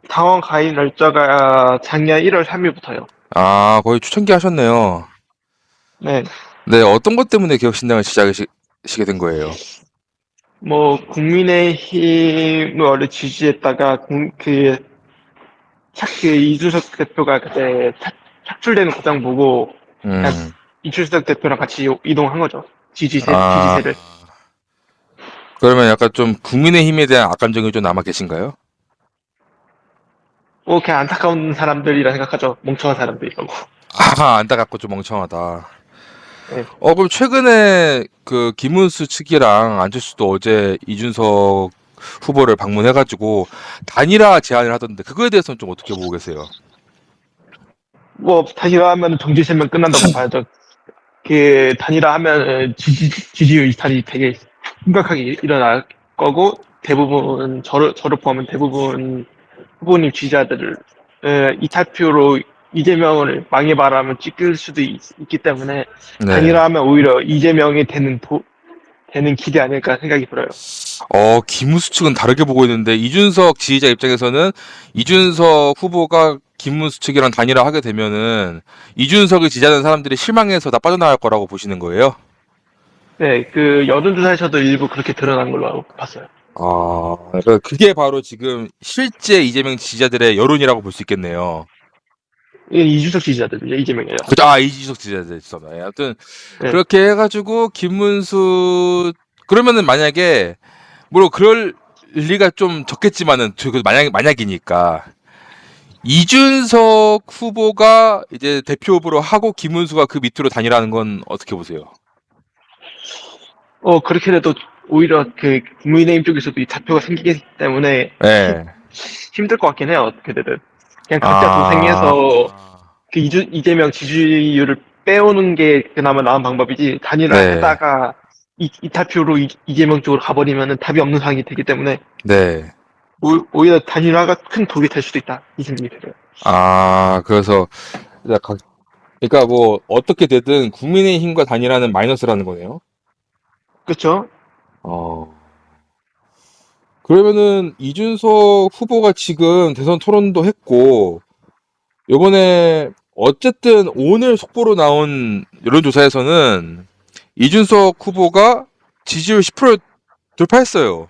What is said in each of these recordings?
당원 가입 날짜가 작년 1월 3일부터요. 아, 거의 초창기 하셨네요. 네. 네, 어떤 것 때문에 개혁신당을 시작하시게 된 거예요? 뭐, 국민의힘을 원래 지지했다가, 이준석 대표가 그때 착출되는 과정 보고, 그냥 음, 이준석 대표랑 같이 이동한 거죠. 아, 지지세를. 그러면 약간 좀 국민의힘에 대한 악감정이 좀 남아 계신가요? 뭐, 그냥 안타까운 사람들이라 생각하죠. 멍청한 사람들이라고. 아, 안타깝고 좀 멍청하다. 네. 그럼 최근에 그 김문수 측이랑 안철수도 어제 이준석 후보를 방문해가지고 단일화 제안을 하던데 그거에 대해서는 좀 어떻게 보고 계세요? 뭐, 단일화하면 정지세면 끝난다고 봐야죠. 단일화하면 지지율 이탈이 되게 심각하게 일어날 거고, 대부분, 저를 포함한 대부분 후보님 지지자들을 이탈표로 이재명을 망해봐라면 찍을 수도 있기 때문에 네. 단일화하면 오히려 이재명이 되는 길이 아닐까 생각이 들어요. 김문수 측은 다르게 보고 있는데 이준석 지지자 입장에서는 이준석 후보가 김문수 측이랑 단일화 하게 되면은 이준석을 지지하는 사람들이 실망해서 다 빠져나갈 거라고 보시는 거예요? 네, 여론조사에서도 일부 그렇게 드러난 걸로 봤어요. 그러니까 그게 바로 지금 실제 이재명 지지자들의 여론이라고 볼 수 있겠네요. 이준석 지지자들이죠, 이재명이요. 그죠? 이준석 지지자들 있었나요? 아무튼 네, 그렇게 해가지고 김문수 그러면은 만약에 물론 그럴 리가 좀 적겠지만은 그 만약이니까 이준석 후보가 이제 대표 후보로 하고 김문수가 그 밑으로 다니라는 건 어떻게 보세요? 그렇게 돼도 오히려 국민의힘 쪽에서도 이 좌표가 생기기 때문에 네. 힘들 것 같긴 해요, 어떻게 되든. 그냥 각자 아, 도생해서 이재명 지지율을 빼오는 게 그나마 나은 방법이지, 단일화 네, 하다가 이탈표로 이재명 쪽으로 가버리면 답이 없는 상황이 되기 때문에, 네. 오히려 단일화가 큰 독이 될 수도 있다, 이 생각이 들어요. 그래서 그러니까 뭐 어떻게 되든 국민의힘과 단일화는 마이너스라는 거네요. 그쵸? 어. 그러면은 이준석 후보가 지금 대선 토론도 했고 요번에 어쨌든 오늘 속보로 나온 여론조사에서는 이준석 후보가 지지율 10% 돌파했어요.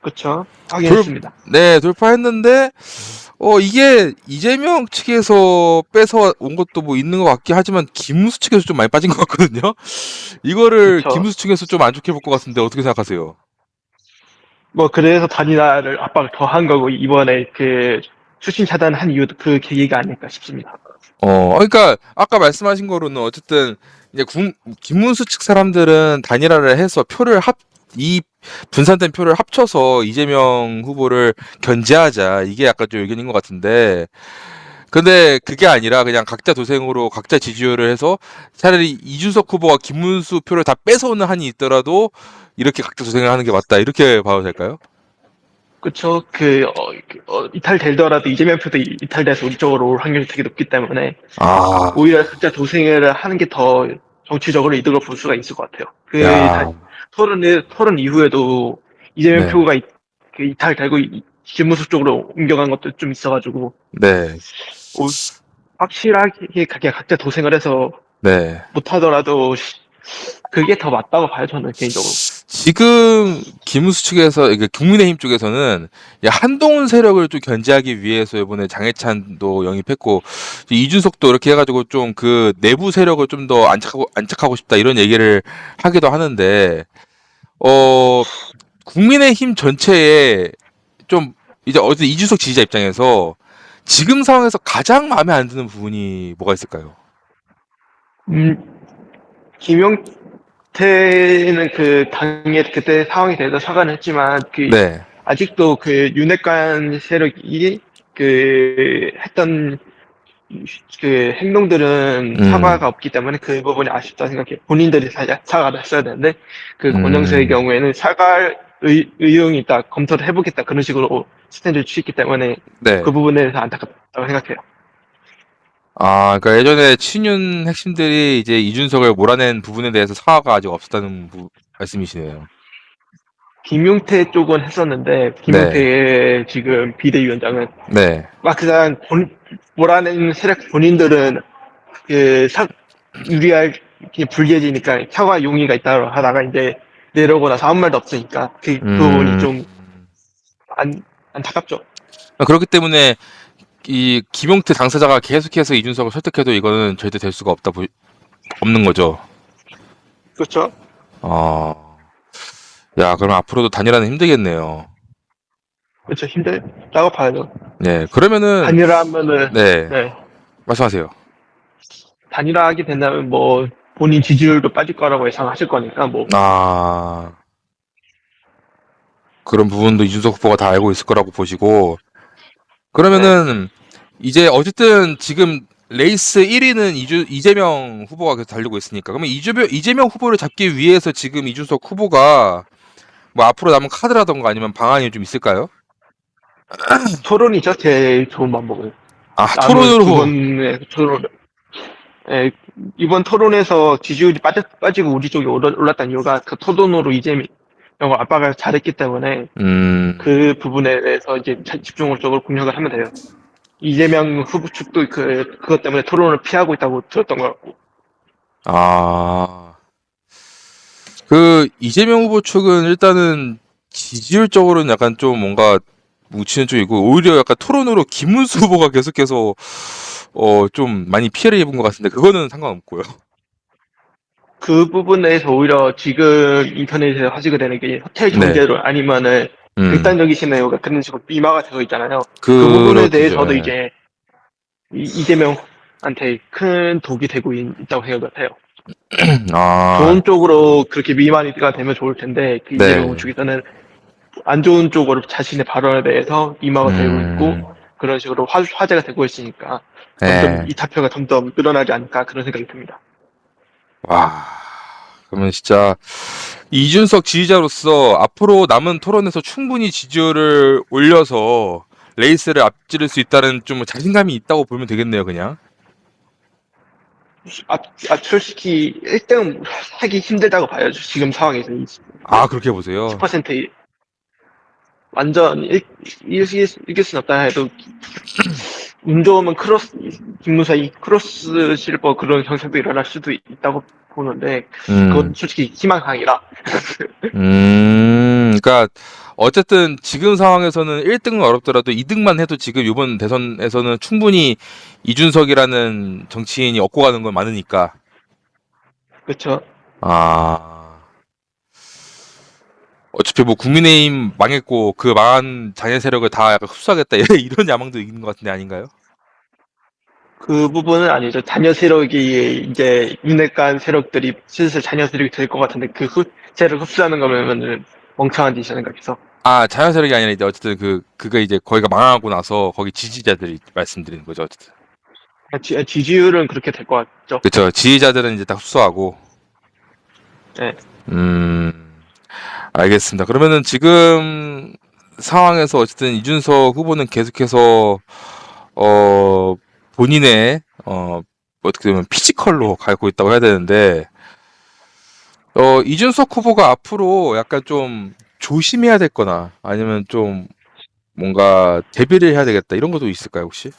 그쵸? 돌, 확인했습니다. 네, 돌파했는데 이게 이재명 측에서 뺏어 온 것도 뭐 있는 것 같긴 하지만 김문수 측에서 좀 많이 빠진 것 같거든요. 이거를 그쵸? 김문수 측에서 좀 안 좋게 볼 것 같은데 어떻게 생각하세요? 뭐, 그래서 단일화를 압박을 더 한 거고, 이번에 추신 차단한 이유도 그 계기가 아닐까 싶습니다. 그러니까 아까 말씀하신 거로는 어쨌든 이제 김문수 측 사람들은 단일화를 해서 이 분산된 표를 합쳐서 이재명 후보를 견제하자 이게 약간 좀 의견인 것 같은데 근데 그게 아니라 그냥 각자 도생으로 각자 지지율을 해서 차라리 이준석 후보가 김문수 표를 다 뺏어오는 한이 있더라도 이렇게 각자 도생을 하는 게 맞다 이렇게 봐도 될까요? 그쵸? 이탈되더라도 이재명 표도 이탈돼서 우리 쪽으로 올 확률이 되게 높기 때문에, 아, 오히려 각자 도생을 하는 게 더 정치적으로 이득을 볼 수가 있을 것 같아요. 야, 토론 이후에도 이재명 네, 표가 이탈되고 김문수 쪽으로 옮겨간 것도 좀 있어가지고, 네, 오- 확실하게 각자 도생을 해서 네. 못하더라도 그게 더 맞다고 봐요, 저는 개인적으로. 지금 김문수 측에서 이게 국민의힘 쪽에서는 한동훈 세력을 좀 견제하기 위해서 이번에 장해찬도 영입했고 이준석도 이렇게 해가지고 좀 그 내부 세력을 좀 더 안착하고 싶다 이런 얘기를 하기도 하는데 어 국민의힘 전체에 좀 이제 어쨌든 이준석 지지자 입장에서 지금 상황에서 가장 마음에 안 드는 부분이 뭐가 있을까요? 음, 김용태는 당에 그때 상황에 대해서 사과는 했지만, 네. 아직도 윤핵관 세력이 했던 행동들은 음. 사과가 없기 때문에 그 부분이 아쉽다 생각해요. 본인들이 사과를 했어야 되는데, 권영세의 음. 경우에는 사과할 의용이 있다, 검토를 해보겠다, 그런 식으로 스탠드를 취했기 때문에 그 네. 부분에 대해서 안타깝다고 생각해요. 그러니까 예전에 친윤 핵심들이 이제 이준석을 몰아낸 부분에 대해서 사과가 아직 없었다는 말씀이시네요. 김용태 쪽은 했었는데, 김용태의 지금 비대위원장은 네. 막 그냥 몰아낸 세력 본인들은 그 유리할 게 불리해지니까 혀가 용의가 있다고 하다가 이제 내려오고 나서 아무 말도 없으니까 그 부분이 음. 좀 안타깝죠. 그렇기 때문에 이 김용태 당사자가 계속해서 이준석을 설득해도 이거는 절대 될 수가 없는 거죠. 그렇죠? 어. 야, 그럼 앞으로도 단일화는 힘들겠네요. 그렇죠. 힘들다고 봐야죠. 네. 그러면은 단일화하면은 네. 네, 말씀하세요. 단일화하게 된다면 뭐 본인 지지율도 빠질 거라고 예상하실 거니까 뭐 아. 그런 부분도 이준석 후보가 다 알고 있을 거라고 보시고 네. 그러면은 이제 어쨌든 지금 레이스 1위는 이재명 후보가 계속 달리고 있으니까 그러면 이재명 후보를 잡기 위해서 지금 이준석 후보가 뭐 앞으로 남은 카드라던가 아니면 방안이 좀 있을까요? 토론이죠. 제일 좋은 방법은. 아, 남은 두 토론으로. 번의 토론. 예, 이번 토론에서 지지율이 빠지고 우리 쪽이 올랐다는 이유가 그 토론으로 이재명을 압박을 잘했기 때문에 그 부분에 대해서 이제 집중적으로 공략을 하면 돼요. 이재명 후보 측도 그것 때문에 토론을 피하고 있다고 들었던 것 같고. 아, 그 이재명 후보 측은 일단은 지지율적으로는 약간 좀 뭔가 뭉치는 쪽이고 오히려 약간 토론으로 김문수 후보가 계속해서 좀 많이 피해를 입은 것 같은데 그거는 상관없고요. 그 부분에서 오히려 지금 인터넷에서 화제가 되는 게 호텔 네. 경제로 아니면은 음. 극단적인 시나리오가 그런 식으로 미화가 되어 있잖아요. 그 부분에 그렇죠. 대해서도 예. 이제 이재명한테 큰 독이 되고 있다고 생각을 해요. 아, 좋은 쪽으로 그렇게 미화가 되면 좋을 텐데 그 이재명 네. 측에서는 안 좋은 쪽으로 자신의 발언에 대해서 미화가 되고 있고 음, 그런 식으로 화제가 되고 있으니까 점점 예. 이 사표가 점점 늘어나지 않을까 그런 생각이 듭니다. 와, 그러면 진짜 이준석 지지자로서 앞으로 남은 토론에서 충분히 지지율을 올려서 레이스를 앞지를 수 있다는 좀 자신감이 있다고 보면 되겠네요, 그냥. 솔직히 1등 하기 힘들다고 봐야죠. 지금 상황에서 아, 그렇게 보세요. 10% 완전 이길 수는 없다 해도 운 좋으면 김무사히 크로스 실버 그런 현상도 일어날 수도 있다고 보는데 그건 음, 솔직히 희망사항이라. 그러니까 어쨌든 지금 상황에서는 1등은 어렵더라도 2등만 해도 지금 이번 대선에서는 충분히 이준석이라는 정치인이 얻고 가는 건 많으니까. 그렇죠. 아, 어차피 뭐 국민의힘 망했고 그 망한 장애 세력을 다 약간 흡수하겠다 이런 야망도 있는 것 같은데 아닌가요? 그 부분은 아니죠. 자녀 세력이 이제 윤핵관 세력들이 슬슬 자녀 세력이 될 것 같은데 세력 흡수하는 거면은 멍청한 짓이라 생각해서. 아, 자연 세력이 아니라 이제 어쨌든 그거 이제 거기가 망하고 나서 거기 지지자들이 말씀드리는 거죠, 어쨌든. 지지율은 그렇게 될 것 같죠. 그렇죠. 지지자들은 이제 다 흡수하고. 네. 음, 알겠습니다. 그러면은 지금 상황에서 어쨌든 이준석 후보는 계속해서 본인의 어떻게 보면 피지컬로 가고 있다고 해야 되는데 이준석 후보가 앞으로 약간 좀 조심해야 될 거나 아니면 좀 뭔가 대비를 해야 되겠다 이런 것도 있을까요, 혹시?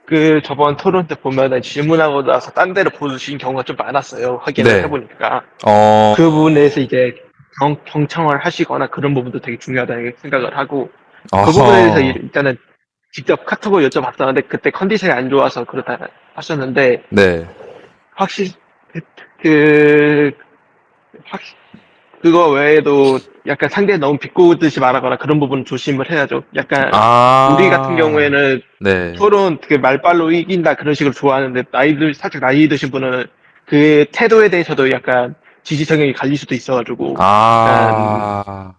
그 저번 토론 때 보면은 질문하고 나서 딴 데로 보여주신 경우가 좀 많았어요. 확인을 네. 해보니까. 어, 그 부분에 대해서 이제 경청을 하시거나 그런 부분도 되게 중요하다고 생각을 하고 그 부분에 대해서 어허. 일단은 직접 카톡을 여쭤봤었는데 그때 컨디션이 안 좋아서 그렇다 하셨는데 네. 확실히 그 확 그거 외에도 약간 상대 너무 비꼬듯이 말하거나 그런 부분은 조심을 해야죠. 약간 우리 같은 아, 경우에는 네. 토론 그 말빨로 이긴다 그런 식으로 좋아하는데 살짝 나이 드신 분은 그 태도에 대해서도 약간 지지 성향이 갈릴 수도 있어가지고 약간 아,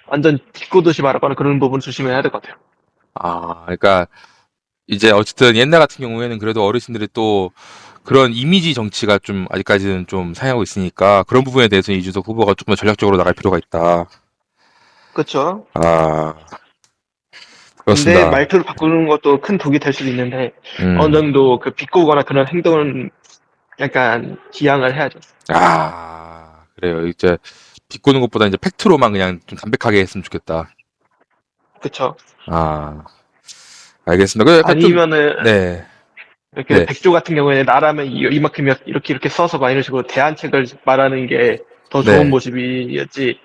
완전 비꼬듯이 말하거나 그런 부분 조심해야 될 것 같아요. 그러니까 이제 어쨌든 옛날 같은 경우에는 그래도 어르신들이 또 그런 이미지 정치가 좀 아직까지는 좀 상하고 있으니까 그런 부분에 대해서 이준석 후보가 조금 더 전략적으로 나갈 필요가 있다. 그렇죠. 아, 근데 그렇습니다. 말투를 바꾸는 것도 큰 독이 될 수도 있는데 어느 음, 정도 그 비꼬거나 그런 행동은 약간 지양을 해야죠. 그래요. 이제 비꼬는 것보다 이제 팩트로만 그냥 좀 담백하게 했으면 좋겠다. 그쵸. 아, 알겠습니다. 그 약간 좀, 아니면은 네, 이렇게 네, 백조 같은 경우에는 나라면 이만큼 이렇게 써서 막 이런 식으로 대안책을 말하는 게 더 좋은 네, 모습이었지.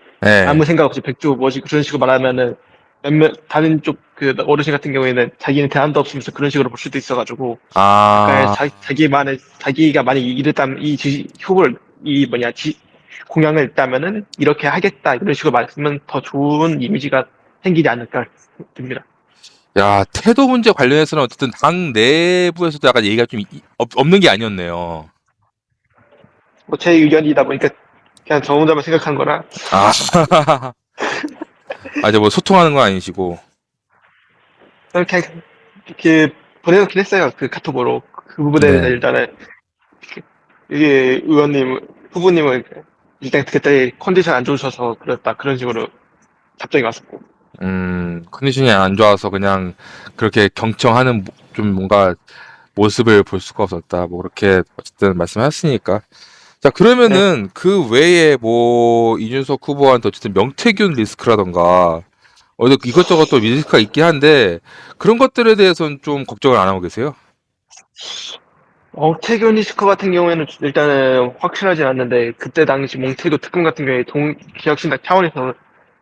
아무 네, 생각 없이 백조 뭐지 그런 식으로 말하면은 몇몇 다른 쪽 그 어르신 같은 경우에는 자기는 대안도 없으면서 그런 식으로 볼 수도 있어가지고 약간 아, 자기가 만약 이랬다면 후보를 이 뭐냐 공약을 있다면은 이렇게 하겠다 이런 식으로 말했으면 더 좋은 이미지가 생기지 않을까 듭니다. 야, 태도 문제 관련해서는 어쨌든 당 내부에서도 약간 얘기가 좀 없는 게 아니었네요. 뭐 제 의견이다 보니까 그냥 저 혼자만 생각한 거라 아, 아, 이제 뭐 소통하는 건 아니시고. 그냥 이렇게 보내놓긴 했어요. 그 카톡으로 그 부분에 대해서 네. 일단은 이게 후보님은 일단 그때 컨디션 안 좋으셔서 그랬다 그런 식으로 답장이 왔었고. 컨디션이 안 좋아서 그냥 그렇게 경청하는 좀 뭔가 모습을 볼 수가 없었다. 뭐 그렇게 어쨌든 말씀하셨으니까. 자, 네. 그러면은 그 외에 뭐 이준석 후보한테 어쨌든 명태균 리스크라던가 이것저것 또 리스크가 있긴 한데 그런 것들에 대해서는 좀 걱정을 안 하고 계세요? 몽태규 리스크 같은 경우에는 일단은 확실하지 않는데 그때 당시 몽태규 특검 같은 경우에 기혁신당 차원에서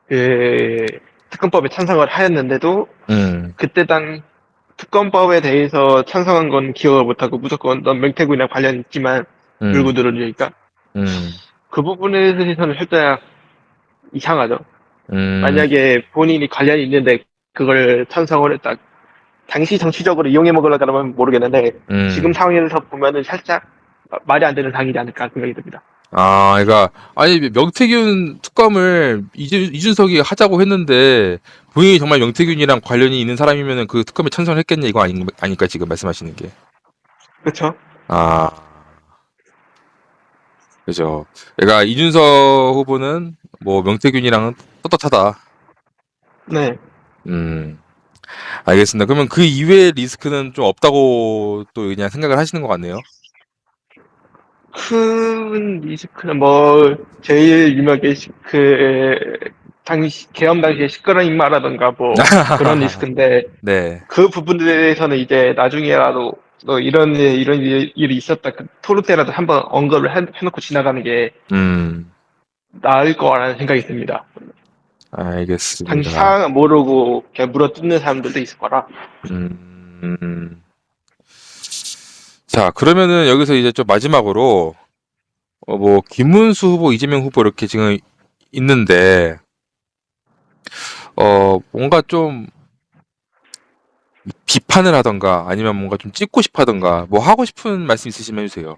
그 특검법에 찬성을 하였는데도 음, 그때 당 특검법에 대해서 찬성한 건 기억을 못하고 무조건 넌 맹태구이랑 관련 있지만 물고 음, 늘어지니까 음, 그 부분에 대해서는 살짝 이상하죠. 음, 만약에 본인이 관련이 있는데 그걸 찬성을 했다. 당시 정치적으로 이용해 먹으려면 모르겠는데 지금 음. 상황에서 보면은 살짝 말이 안 되는 상황이지 않을까 생각이 듭니다. 아, 그러니까 아니 명태균 특검을 이준석이 하자고 했는데 본인이 정말 명태균이랑 관련이 있는 사람이면은 그 특검에 찬성을 했겠냐 이거 아닐까 지금 말씀하시는 게. 그렇죠? 아, 그죠. 그러니까 이준석 후보는 뭐 명태균이랑은 떳떳하다. 네. 음, 알겠습니다. 그러면 그 이외의 리스크는 좀 없다고 또 그냥 생각을 하시는 것 같네요. 큰 리스크는 뭐 제일 유명하게 당시 계엄 당시에 시끄러운 인마라든가 뭐 그런 리스크인데 네. 그 부분에 대해서는 이제 나중에라도 또 이런 일이 있었다 그 토론 때라도 한번 언급을 해놓고 지나가는 게 음, 나을 거라는 생각이 듭니다. 당시 알겠습니다. 상황을 모르고 그냥 물어뜯는 사람들도 있을 거라. 음. 자, 그러면은 여기서 이제 좀 마지막으로 뭐 김문수 후보, 이재명 후보 이렇게 지금 있는데 뭔가 좀 비판을 하던가 아니면 뭔가 좀 찍고 싶어 하던가 뭐 하고 싶은 말씀 있으시면 해주세요.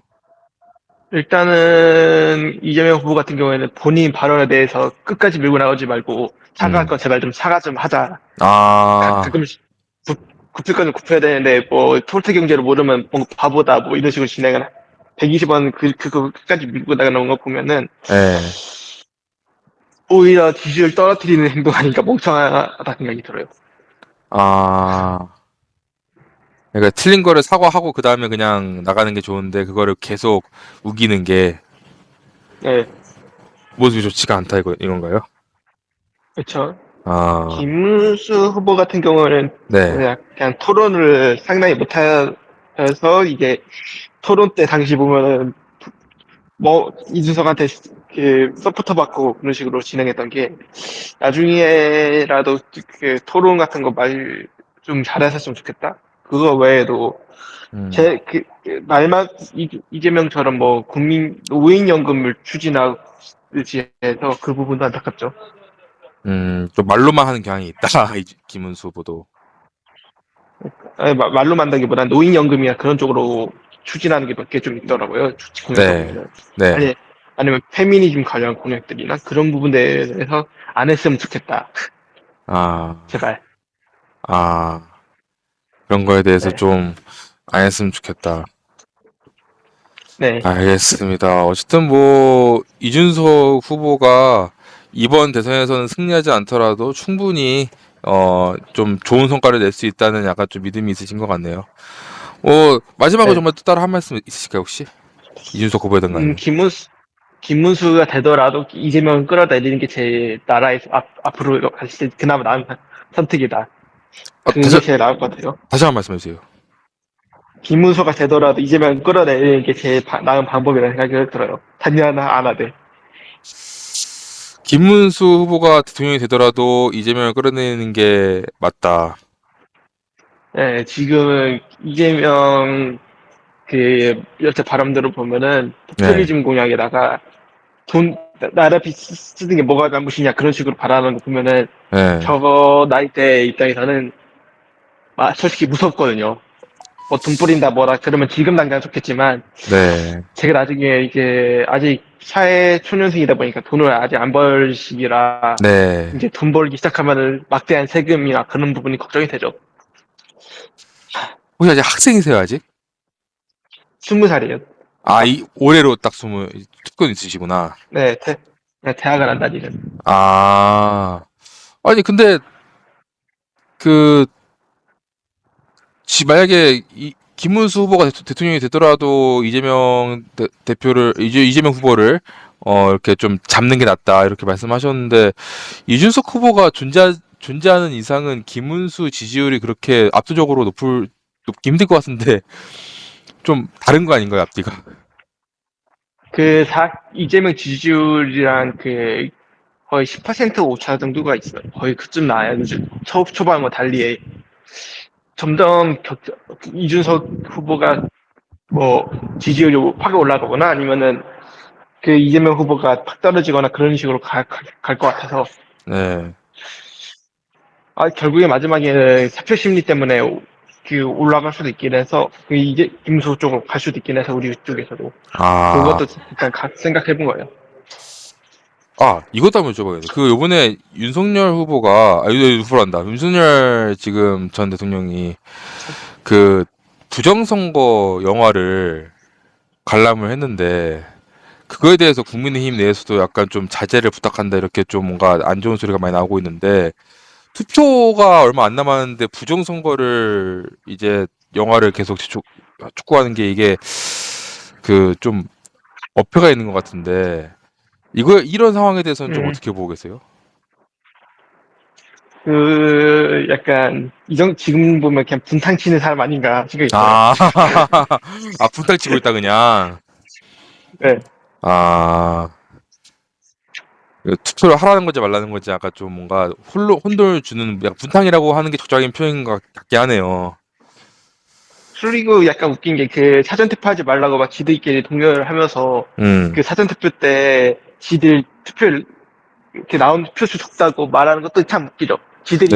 일단은 이재명 후보 같은 경우에는 본인 발언에 대해서 끝까지 밀고 나가지 말고 사과할 음. 거 제발 좀 사과 좀 하자. 아, 가끔씩 굽힐 거는 굽혀야 되는데 뭐 톨트 경제를 모르면 뭔가 바보다 뭐 이런 식으로 진행을 120원 그거 끝까지 밀고 나가는 거 보면은 예. 오히려 지지율 떨어뜨리는 행동 아닌가 멍청하다 생각이 들어요. 아, 그러니까 틀린 거를 사과하고 그 다음에 그냥 나가는 게 좋은데 그거를 계속 우기는 게 네, 모습이 좋지가 않다 이건가요? 그렇죠. 아, 김문수 후보 같은 경우는 네. 그냥 토론을 상당히 못해서 이게 토론 때 당시 보면은 뭐 이준석한테 서포터 받고 그런 식으로 진행했던 게 나중에라도 토론 같은 거 말 좀 잘했었으면 좋겠다. 그거 외에도 음, 말만 이재명처럼 뭐 노인연금을 추진하듯이 해서 그 부분도 안타깝죠. 좀 말로만 하는 경향이 있다. 김문수 후보도. 아니, 말로 만다기보다 노인연금이나 그런 쪽으로 추진하는 게 몇 개 좀 있더라고요. 주치 공약을 네. 보면은. 네. 아니, 아니면 페미니즘 관련 공약들이나 그런 부분에 대해서 안 했으면 좋겠다. 아, 제발. 아, 그런 거에 대해서 네. 좀 안 했으면 좋겠다. 네. 알겠습니다. 어쨌든 뭐 이준석 후보가 이번 대선에서는 승리하지 않더라도 충분히 좀 좋은 성과를 낼 수 있다는 약간 좀 믿음이 있으신 것 같네요. 마지막으로 네. 정말 또 따로 한 말씀 있으실까요, 혹시? 이준석 후보에 대한 거 아니면? 김문수, 김문수가 되더라도 이재명을 끌어내리는 게 제 나라에서 앞으로 갔을 때 그나마 나은 선택이다. 그게 제일 나을 것 같아요. 다시 한 번 말씀해 주세요. 김문수가 되더라도 이재명을 끌어내리는 게 제일 나은 방법이라는 생각이 들어요. 단연한 안 하되. 김문수 후보가 대통령이 되더라도 이재명을 끌어내리는 게 맞다. 네, 지금은 이재명 여태 발언들을 보면은 포퓰리즘 공약에다가 나라 빚 쓰는 게 뭐가 잘못이냐 그런 식으로 발언하는 거 보면은 저 나이대 입장에서는 솔직히 무섭거든요. 뭐 돈 뿌린다 뭐라 그러면 지금 당장 좋겠지만 제가 나중에 이제 아직 사회 초년생이다 보니까 돈을 아직 안 벌 시기라 이제 돈 벌기 시작하면은 막대한 세금이나 그런 부분이 걱정이 되죠. 혹시 아직 학생이세요 아직? 20살이에요. 올해로 딱 특권 있으시구나. 네, 대학을 안 다니는. 아니 근데 만약에 김문수 후보가 대통령이 되더라도 이재명 후보를 이렇게 좀 잡는 게 낫다 이렇게 말씀하셨는데 이준석 후보가 존재하는 이상은 김문수 지지율이 그렇게 압도적으로 높기 힘들 것 같은데 좀 다른 거 아닌가요, 앞뒤가? 이재명 지지율이랑 거의 10% 오차 정도가 있어요. 거의 그쯤 나와요. 초반과 달리 점점 이준석 후보가 뭐 지지율이 확 올라가거나 아니면은 이재명 후보가 팍 떨어지거나 그런 식으로 갈 것 같아서. 결국에 마지막에는 사표 심리 때문에 올라갈 수도 있긴 해서 이제 김문수 쪽으로 갈 수도 있긴 해서 우리 쪽에서도 그것도 일단 생각해 본 거예요. 이것도 한번 여쭤봐야겠네. 요번에 윤석열 윤석열 지금 전 대통령이 부정선거 영화를 관람을 했는데 그거에 대해서 국민의힘 내에서도 약간 좀 자제를 부탁한다 이렇게 좀 뭔가 안 좋은 소리가 많이 나오고 있는데 투표가 얼마 안 남았는데 부정선거를 이제 영화를 계속 촉구하는 게 이게 좀 어폐가 있는 것 같은데 이런 상황에 대해서는 좀 어떻게 보고 계세요? 약간 지금 보면 그냥 분탕 치는 사람 아닌가 생각이 들어요. 분탕 치고 있다 그냥. 네. 투표를 하라는 건지 말라는 건지 약간 좀 뭔가 혼돈을 주는 약간 분탕이라고 하는 게 적절한 표현인 것 같긴 하네요. 그리고 약간 웃긴 게 사전투표하지 말라고 막 지들끼리 동료를 하면서 사전투표 때 지들 투표를 이렇게 나온 표수 적다고 말하는 것도 참 웃기죠. 지들이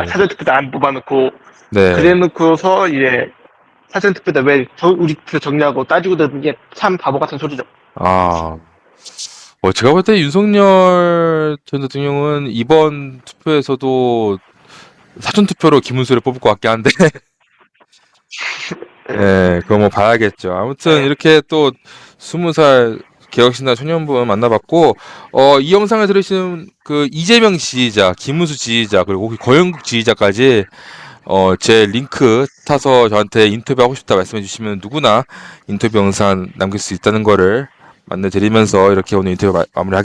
사전투표 때 안 뽑아놓고 그래놓고서 이제 사전투표 때 왜 우리 투표 정리하고 따지고 드는 게 참 바보 같은 소리죠. 제가 볼 때 윤석열 전 대통령은 이번 투표에서도 사전투표로 김문수를 뽑을 것 같긴 한데 그거 뭐 봐야겠죠. 아무튼 이렇게 또 20살 개혁신당 청년분 만나봤고 이 영상을 들으시는 이재명 지지자, 김문수 지지자 그리고 혹시 거영국 지지자까지 제 링크 타서 저한테 인터뷰하고 싶다 말씀해 주시면 누구나 인터뷰 영상 남길 수 있다는 거를 안내드리면서 이렇게 오늘 인터뷰 마무리하겠습니다.